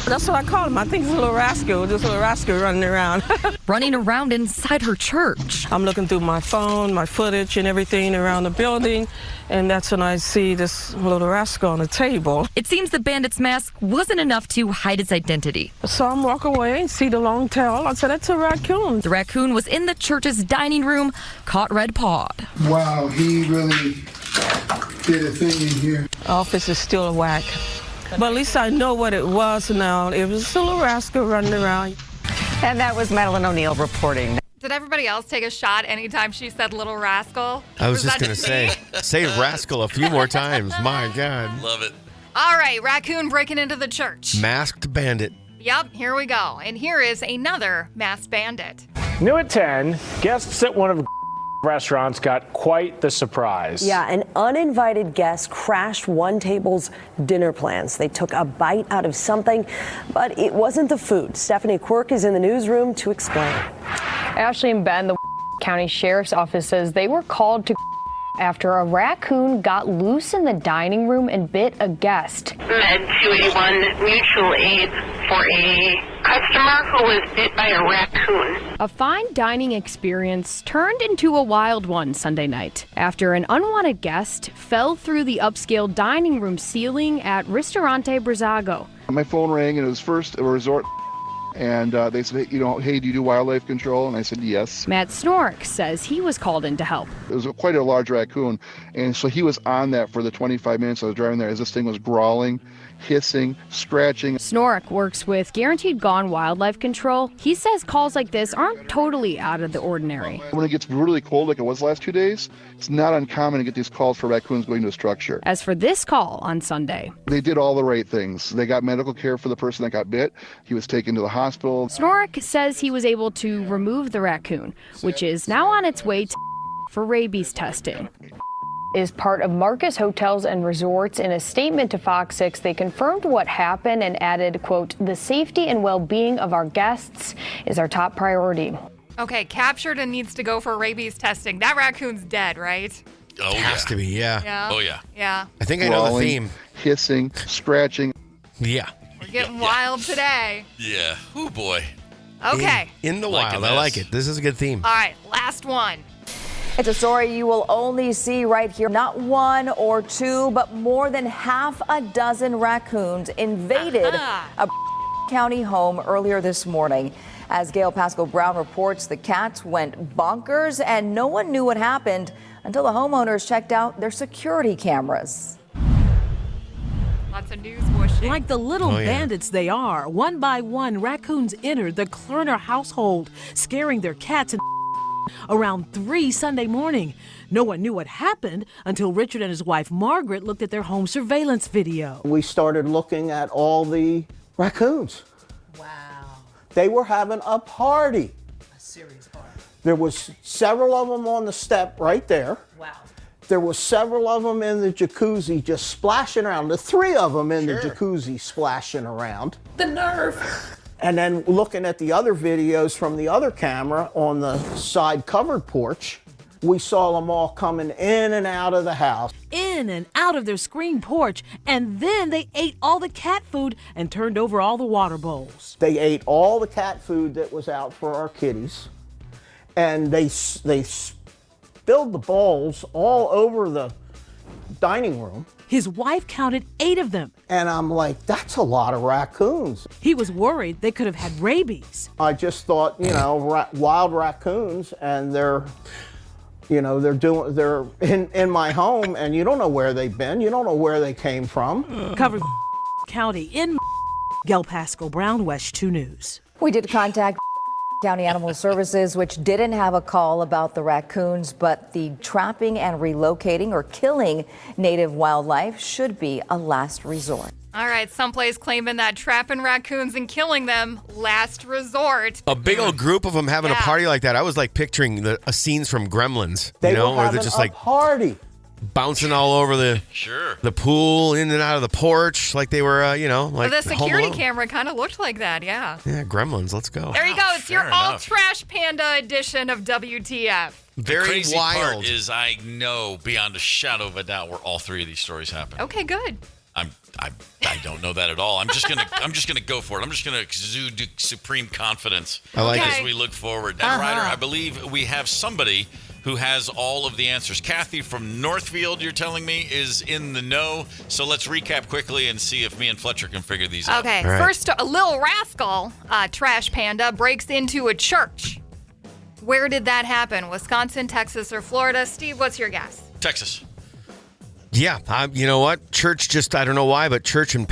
That's what I call him. I think it's a little rascal, just a little rascal running around. Running around inside her church. I'm looking through my phone, my footage and everything around the building, and that's when I see this little rascal on the table. It seems the bandit's mask wasn't enough to hide its identity. So I walk away and see the long tail. I said, that's a raccoon. The raccoon was in the church's dining room, caught red-pawed. Wow, he really did a thing in here. Office is still a whack. But at least I know what it was now. It was still a rascal running around. And that was Madeline O'Neill reporting. Did everybody else take a shot anytime she said little rascal? I was just going to say rascal a few more times. My God. Love it. All right, raccoon breaking into the church. Masked bandit. Yep, here we go. And here is another masked bandit. New at 10, guests at one of restaurants got quite the surprise. Yeah, an uninvited guest crashed one table's dinner plans. They took a bite out of something, but it wasn't the food. Stephanie Quirk is in the newsroom to explain. Ashley and Ben, the County Sheriff's Office says they were called to after a raccoon got loose in the dining room and bit a guest. Med 281 mutual aid for a customer who was bit by a raccoon. A fine dining experience turned into a wild one Sunday night after an unwanted guest fell through the upscale dining room ceiling at Ristorante Brazago. My phone rang and it was first a resort. And they said, hey, do you do wildlife control? And I said, yes. Matt Snork says he was called in to help. It was quite a large raccoon. And so he was on that for the 25 minutes I was driving there as this thing was growling, hissing, scratching. Snork works with Guaranteed Gone Wildlife Control. He says calls like this aren't totally out of the ordinary. When it gets really cold like it was the last 2 days, it's not uncommon to get these calls for raccoons going to a structure. As for this call on Sunday, they did all the right things. They got medical care for the person that got bit. He was taken to the hospital. Snork says he was able to remove the raccoon, which is now on its way for rabies testing. Is part of Marcus Hotels and Resorts. In a statement to Fox 6, they confirmed what happened and added, quote, the safety and well-being of our guests is our top priority. Okay, captured and needs to go for rabies testing. That raccoon's dead, right? Oh, it has to be, yeah. Oh, yeah. Yeah. I think I know the theme. Hissing, scratching. Yeah. We're getting wild today. Yeah. Oh, boy. Okay. In the wild. I like it. This is a good theme. All right, last one. It's a story you will only see right here. Not one or two, but more than half a dozen raccoons invaded a county home earlier this morning. As Gail Pascal Brown reports, the cats went bonkers and no one knew what happened until the homeowners checked out their security cameras. Lots of news whooshing. Like the little bandits they are, one by one, raccoons entered the Klerner household, scaring their cats and around 3 Sunday morning. No one knew what happened until Richard and his wife Margaret looked at their home surveillance video. We started looking at all the raccoons. Wow. They were having a party. A serious party. There was several of them on the step right there. Wow. There was several of them in the jacuzzi just splashing around. The 3 of them in the jacuzzi splashing around. The nerve. And then looking at the other videos from the other camera on the side covered porch, we saw them all coming in and out of the house. In and out of their screen porch, and then they ate all the cat food and turned over all the water bowls. They ate all the cat food that was out for our kitties, and they spilled the bowls all over the dining room. His wife counted 8 of them. And I'm like, that's a lot of raccoons. He was worried they could have had rabies. I just thought, wild raccoons, and they're in my home, and you don't know where they've been. You don't know where they came from. Covered County in Gail Pascal Brown, West 2 News. We did contact County Animal Services, which didn't have a call about the raccoons, but the trapping and relocating or killing native wildlife should be a last resort. All right, someplace claiming that trapping raccoons and killing them, last resort. A big old group of them having a party like that. I was like picturing scenes from Gremlins, were where having they're just a like party, bouncing all over the pool, in and out of the porch, like they were, like the security Home Alone. camera kind of looked like that, yeah. Yeah, Gremlins. Let's go. There you go. It's your fair enough. Trash Panda edition of WTF. Very the crazy wild. part is I know beyond a shadow of a doubt where all 3 of these stories happen. Okay, good. I don't know that at all. I'm just gonna go for it. I'm just gonna exude supreme confidence as we look forward. And Ryder, I believe we have somebody who has all of the answers. Kathy from Northfield, you're telling me, is in the know. So let's recap quickly and see if me and Fletcher can figure these out. Okay, first, a little rascal, Trash Panda, breaks into a church. Where did that happen? Wisconsin, Texas, or Florida? Steve, what's your guess? Texas. Yeah, you know what? Church, I don't know why, but Church and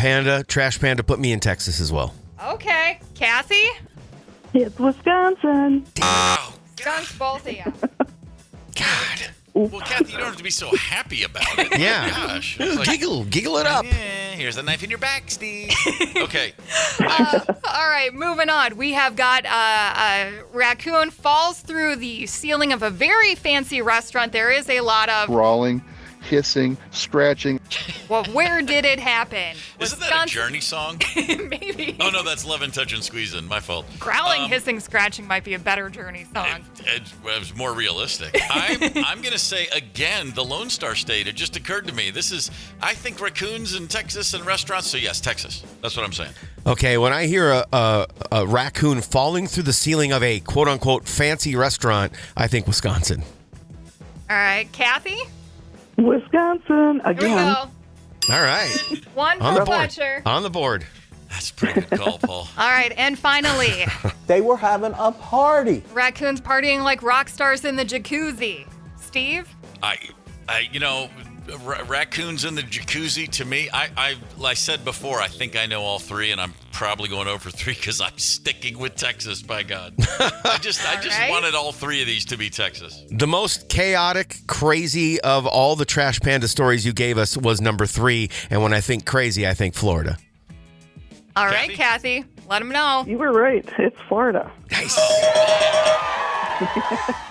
Trash Panda put me in Texas as well. Okay. Kathy? It's Wisconsin. Oh, Skunks both of you. God. Well, Kathy, you don't have to be so happy about it. Yeah. Gosh. Giggle it up. Here's a knife in your back, Steve. Okay. All right, moving on. We have got a raccoon falls through the ceiling of a very fancy restaurant. There is a lot of Crawling, hissing, scratching. Well, where did it happen? Isn't that a Journey song? Maybe. Oh, no, that's Love and Touch and Squeezing. My fault. Growling, hissing, scratching might be a better Journey song. It was more realistic. I'm going to say, again, the Lone Star State. It just occurred to me. I think raccoons in Texas and restaurants. So, yes, Texas. That's what I'm saying. Okay, when I hear a raccoon falling through the ceiling of a quote-unquote fancy restaurant, I think Wisconsin. All right, Kathy? Wisconsin again. Here we go. All right. One for Fletcher. On the board. That's a pretty good call, Paul. All right, and finally, They were having a party. raccoons partying like rock stars in the jacuzzi. Steve? Raccoons in the jacuzzi, to me, I said before, I think I know all three, and I'm probably going over 3 because I'm sticking with Texas, by God. I just wanted all 3 of these to be Texas. The most chaotic, crazy of all the Trash Panda stories you gave us was number 3, and when I think crazy, I think Florida. All right, Kathy, let them know. You were right. It's Florida. Nice.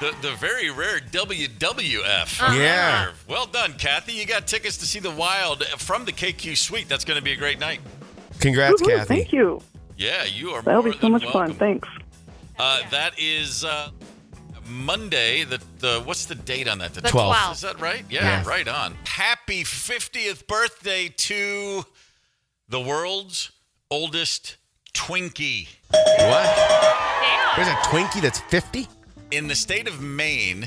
The very rare WWF. Yeah. Well done, Kathy. You got tickets to see the Wild from the KQ Suite. That's going to be a great night. Congrats, Woo-hoo, Kathy. Thank you. Yeah, you are That'll more be so than much welcome. fun. Thanks. That is Monday. What's the date on that? The 12th. Is that right? Yeah, Yes. right on. Happy 50th birthday to the world's oldest Twinkie. What? There's a Twinkie that's 50? In the state of Maine,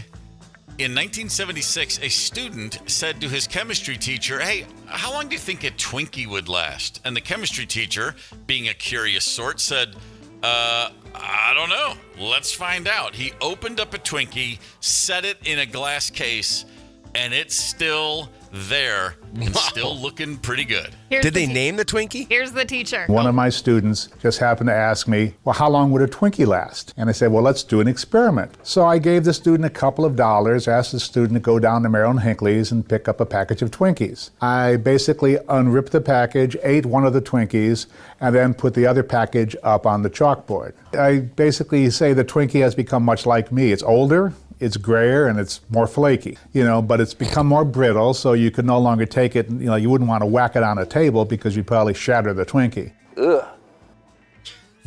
in 1976, a student said to his chemistry teacher, "Hey, how long do you think a Twinkie would last?" And the chemistry teacher, being a curious sort, said, I don't know. Let's find out. He opened up a Twinkie, set it in a glass case, and it's still there and still looking pretty good. Did they name the Twinkie? Here's the teacher. One of my students just happened to ask me, well, how long would a Twinkie last? And I said, well, let's do an experiment. So I gave the student a couple of dollars, asked the student to go down to Merrill & Hinckley's and pick up a package of Twinkies. I basically unripped the package, ate one of the Twinkies, and then put the other package up on the chalkboard. I basically say the Twinkie has become much like me. It's older, it's grayer, and it's more flaky, but it's become more brittle, so you could no longer take it, you wouldn't want to whack it on a table because you'd probably shatter the Twinkie. Ugh.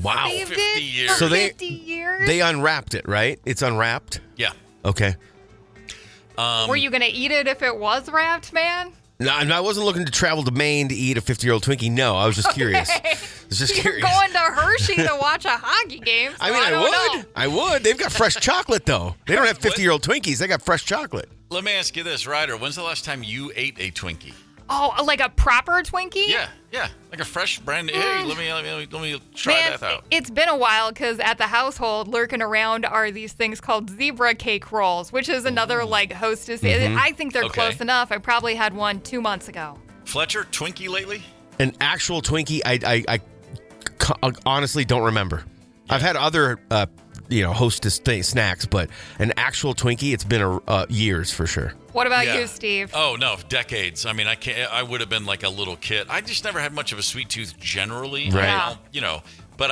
Wow. 50 years. So 50 years? they unwrapped it, right? It's unwrapped? Yeah. Okay. Were you going to eat it if it was wrapped, man? No, I wasn't looking to travel to Maine to eat a 50-year-old Twinkie. No, I was just curious. You're going to Hershey to watch a hockey game. So I would. They've got fresh chocolate, though. They don't have 50-year-old Twinkies. They got fresh chocolate. Let me ask you this, Ryder. When's the last time you ate a Twinkie? Oh, like a proper Twinkie? Yeah. Like a fresh, brand new. Hey, let me try that out. It's been a while because at the household, lurking around are these things called zebra cake rolls, which is another Hostess. Mm-hmm. I think they're Okay. close enough. I probably had one 2 months ago. Fletcher, Twinkie lately? An actual Twinkie, I honestly don't remember. I've had other, Hostess snacks, but an actual Twinkie, it's been years for sure. What about you, Steve? Oh, no, decades. I mean, I would have been like a little kid. I just never had much of a sweet tooth generally. Right. But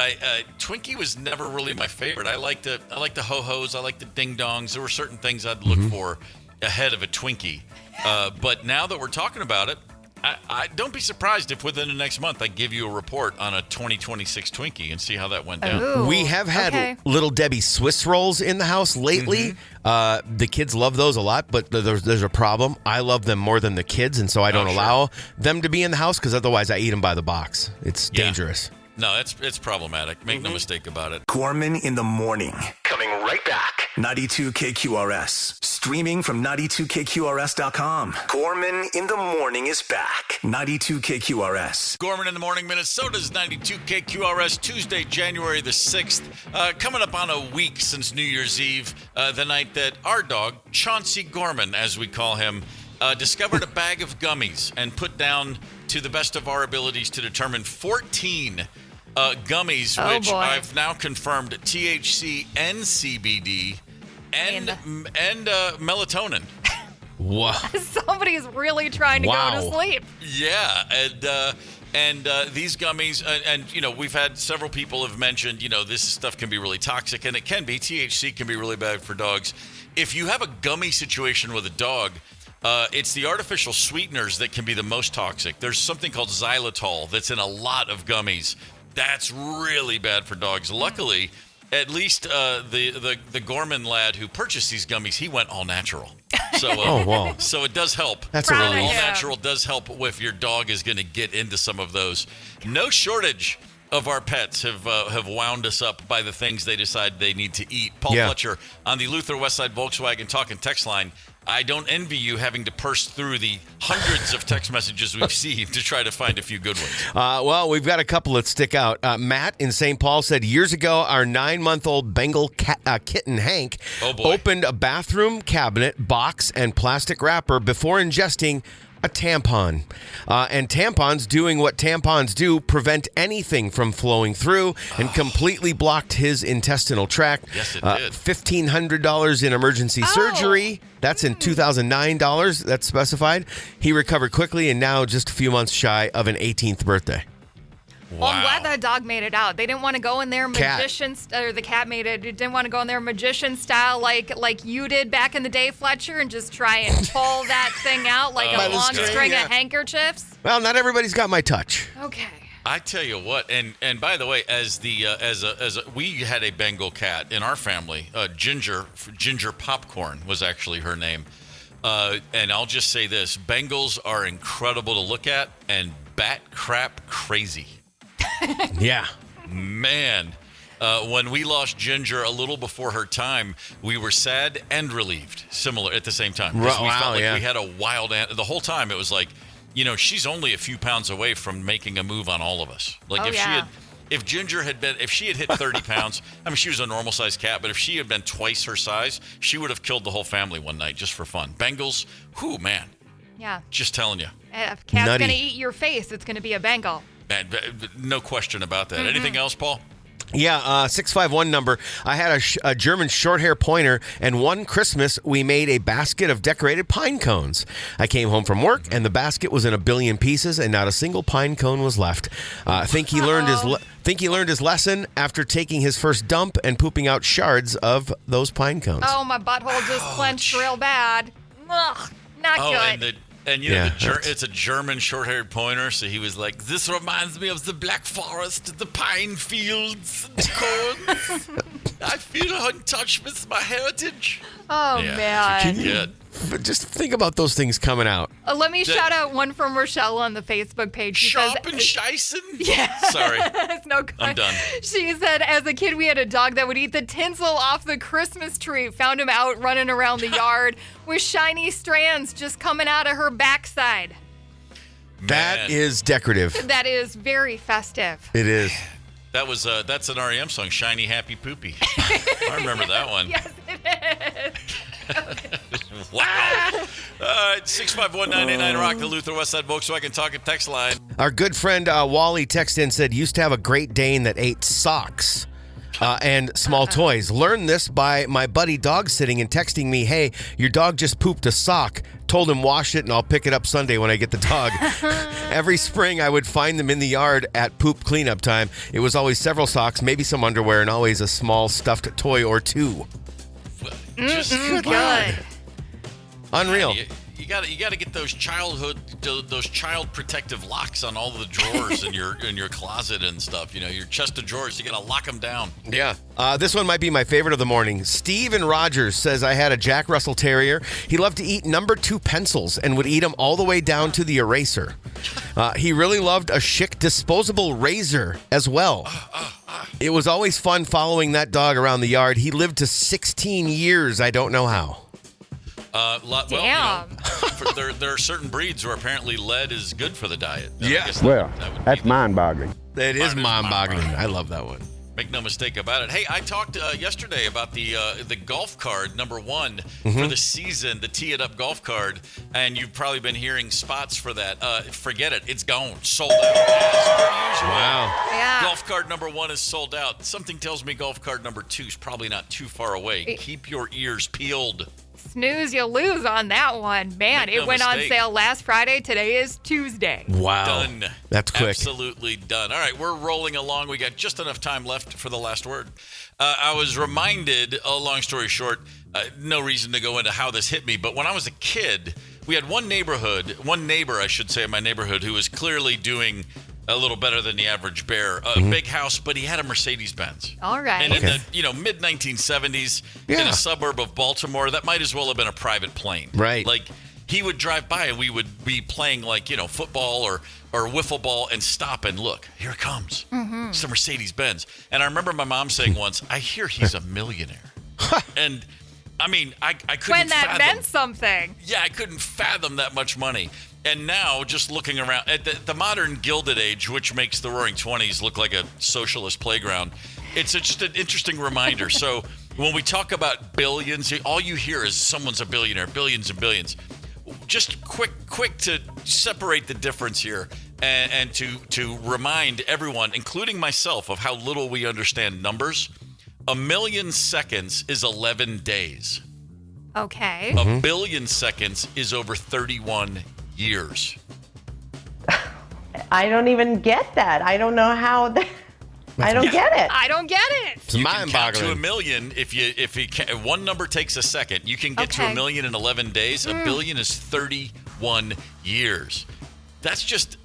Twinkie was never really my favorite. I like the ho-hos. I like the ding-dongs. There were certain things I'd look for ahead of a Twinkie. But now that we're talking about it, I don't be surprised if within the next month I give you a report on a 2026 Twinkie and see how that went down. Ooh, we have had Little Debbie Swiss rolls in the house lately. The kids love those a lot, but there's a problem. I love them more than the kids, and so I don't allow them to be in the house because otherwise I eat them by the box. It's dangerous. No, it's problematic. Make no mistake about it. Gorman in the morning. Coming right back. 92 KQRS. Streaming from 92KQRS.com. Gorman in the morning is back. 92 KQRS. Gorman in the morning, Minnesota's 92 KQRS, Tuesday, January the 6th. Coming up on a week since New Year's Eve, the night that our dog, Chauncey Gorman, as we call him, discovered a bag of gummies and put down, to the best of our abilities, to determine 14 gummies, which I've now confirmed THC and CBD and melatonin. Wow. Somebody's really trying to go to sleep. Yeah, and these gummies, and you know, we've had several people have mentioned, you know, this stuff can be really toxic, and it can be. THC can be really bad for dogs. If you have a gummy situation with a dog, it's the artificial sweeteners that can be the most toxic. There's something called xylitol that's in a lot of gummies. That's really bad for dogs. Luckily, at least the Gorman lad who purchased these gummies, he went all natural. So, so it does help. That's a relief. All natural does help if your dog is going to get into some of those. No shortage of our pets have wound us up by the things they decide they need to eat. Paul Fletcher on the Luther Westside Volkswagen Talk and Text line. I don't envy you having to purse through the hundreds of text messages we've received to try to find a few good ones. Well, we've got a couple that stick out. Matt in St. Paul said, years ago, our 9-month-old Bengal kitten, Hank, opened a bathroom cabinet, box, and plastic wrapper before ingesting a tampon. And tampons, doing what tampons do, prevent anything from flowing through, and completely blocked his intestinal tract. Yes, it did. $1,500 in emergency surgery. That's in $2,009. That's specified. He recovered quickly and now just a few months shy of an 18th birthday. Well, I'm glad that dog made it out. They didn't want to go in there or the cat made it. It didn't want to go in there magician style like you did back in the day, Fletcher, and just try and pull that thing out like a long string of handkerchiefs. Well, not everybody's got my touch. Okay. I tell you what, and by the way, we had a Bengal cat in our family. Ginger Popcorn was actually her name. And I'll just say this: Bengals are incredible to look at and bat crap crazy. Yeah. Man, when we lost Ginger a little bore her time, we were sad and relieved, similar at the same time. We felt like we had a wild the whole time. It was like, you know, she's only a few pounds away from making a move on all of us. Like if Ginger if she had hit 30 pounds, I mean, she was a normal sized cat, but if she had been twice her size, she would have killed the whole family one night just for fun. Bengals, whew, man. Yeah. Just telling you. If a cat's going to eat your face, it's going to be a Bengal. No question about that. Anything else, Paul? Yeah, 651 number. I had a German short-hair pointer, and one Christmas we made a basket of decorated pine cones. I came home from work, and the basket was in a billion pieces, and not a single pine cone was left. Think he learned his lesson after taking his first dump and pooping out shards of those pine cones. Oh, my butthole just clenched real bad. Ugh, not good. And you know, it's a German short-haired pointer, so he was like, this reminds me of the Black Forest, the pine fields, and cones. I feel in touch with my heritage. Oh, man. Just think about those things coming out. Let me shout out one from Rochelle on the Facebook page. She Sharp says, and Scheisen? Yeah. Sorry. It's no good. I'm done. She said, as a kid, we had a dog that would eat the tinsel off the Christmas tree. Found him out running around the yard with shiny strands just coming out of her backside. That is decorative. That is very festive. It is. That's an REM song, Shiny Happy Poopy. I remember that one. Yes, it is. Wow. 651-989 Rock, the Luther Westside Volkswagen Talk and Text line. Our good friend Wally texted in, said, used to have a Great Dane that ate socks and small toys. Learned this by my buddy dog sitting and texting me, hey, your dog just pooped a sock. Told him wash it and I'll pick it up Sunday when I get the dog. Every spring I would find them in the yard at poop cleanup time. It was always several socks, maybe some underwear, and always a small stuffed toy or two. Just good. Unreal. You got to get those child protective locks on all the drawers in your closet and stuff. Your chest of drawers. You got to lock them down. Yeah. This one might be my favorite of the morning. Steve in Rogers says, I had a Jack Russell Terrier. He loved to eat No2 Pencils and would eat them all the way down to the eraser. He really loved a chic disposable razor as well. It was always fun following that dog around the yard. He lived to 16 years. I don't know how. Damn. There are certain breeds where apparently lead is good for the diet. Yeah. That's mind-boggling. It is mind-boggling. I love that one. Make no mistake about it. Hey, I talked yesterday about the golf card number 1 for the season, the Tee It Up golf card, and you've probably been hearing spots for that. Forget it. It's gone. Sold out. As per usual. Wow. Yeah. Golf card number 1 is sold out. Something tells me golf card number 2 is probably not too far away. Keep your ears peeled. Snooze, you lose on that one. Man, it went on sale last Friday. Today is Tuesday. Wow. Done. That's quick. Absolutely done. All right, we're rolling along. We got just enough time left for the last word. I was reminded, long story short, no reason to go into how this hit me, but when I was a kid, we had one neighbor, I should say, in my neighborhood who was clearly doing a little better than the average bear. Big house, but he had a Mercedes-Benz. All right. And in the mid-1970s, in a suburb of Baltimore, that might as well have been a private plane. Right. Like, he would drive by and we would be playing like, football or wiffle ball and stop and look. Here it comes. Mm-hmm. It's a Mercedes-Benz. And I remember my mom saying once, I hear he's a millionaire. And, I mean, I couldn't when that fathom. meant something. Yeah, I couldn't fathom that much money. And now, just looking around at the modern Gilded Age, which makes the Roaring Twenties look like a socialist playground, it's just an interesting reminder. So when we talk about billions, all you hear is someone's a billionaire, billions and billions. Just quick to separate the difference here and to remind everyone, including myself, of how little we understand numbers. 1 million seconds is 11 days. Okay. A billion seconds is over 31 years. I don't even get that. I don't know how that. I don't get it. I don't get it. It's mind-boggling. To 1 million, if one number takes a second, you can get to 1 million in 11 days. A billion is 31 years. That's just,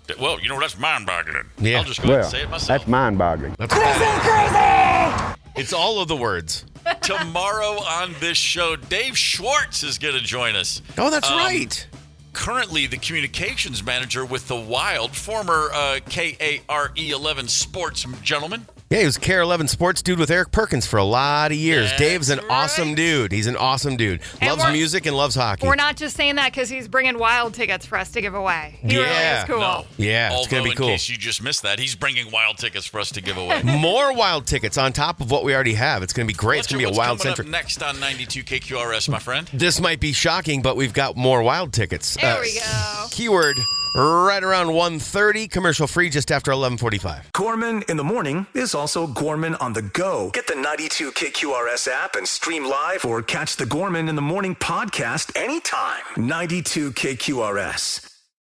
that's mind-boggling. Yeah. I'll just go ahead and say it myself. That's mind-boggling. Crazy! It's all of the words. Tomorrow on this show, Dave Schwartz is going to join us. Oh, that's right. Currently the communications manager with the Wild, former KARE11 sports gentleman. Yeah, he was KARE11 sports dude with Eric Perkins for a lot of years. That's Dave's an awesome dude. He's an awesome dude. Loves music and loves hockey. We're not just saying that because he's bringing Wild tickets for us to give away. He really is cool. No. Yeah, it's going to be cool. In case you just missed that, he's bringing Wild tickets for us to give away. More Wild tickets on top of what we already have. It's going to be great. It's going to be a Wild-centric. What's coming up next on 92 KQRS, my friend? This might be shocking, but we've got more Wild tickets. There we go. Keyword right around 1:30, commercial free just after 11:45. Gorman in the morning is also Gorman on the go. Get the 92 KQRS app and stream live or catch the Gorman in the morning podcast anytime. 92 KQRS.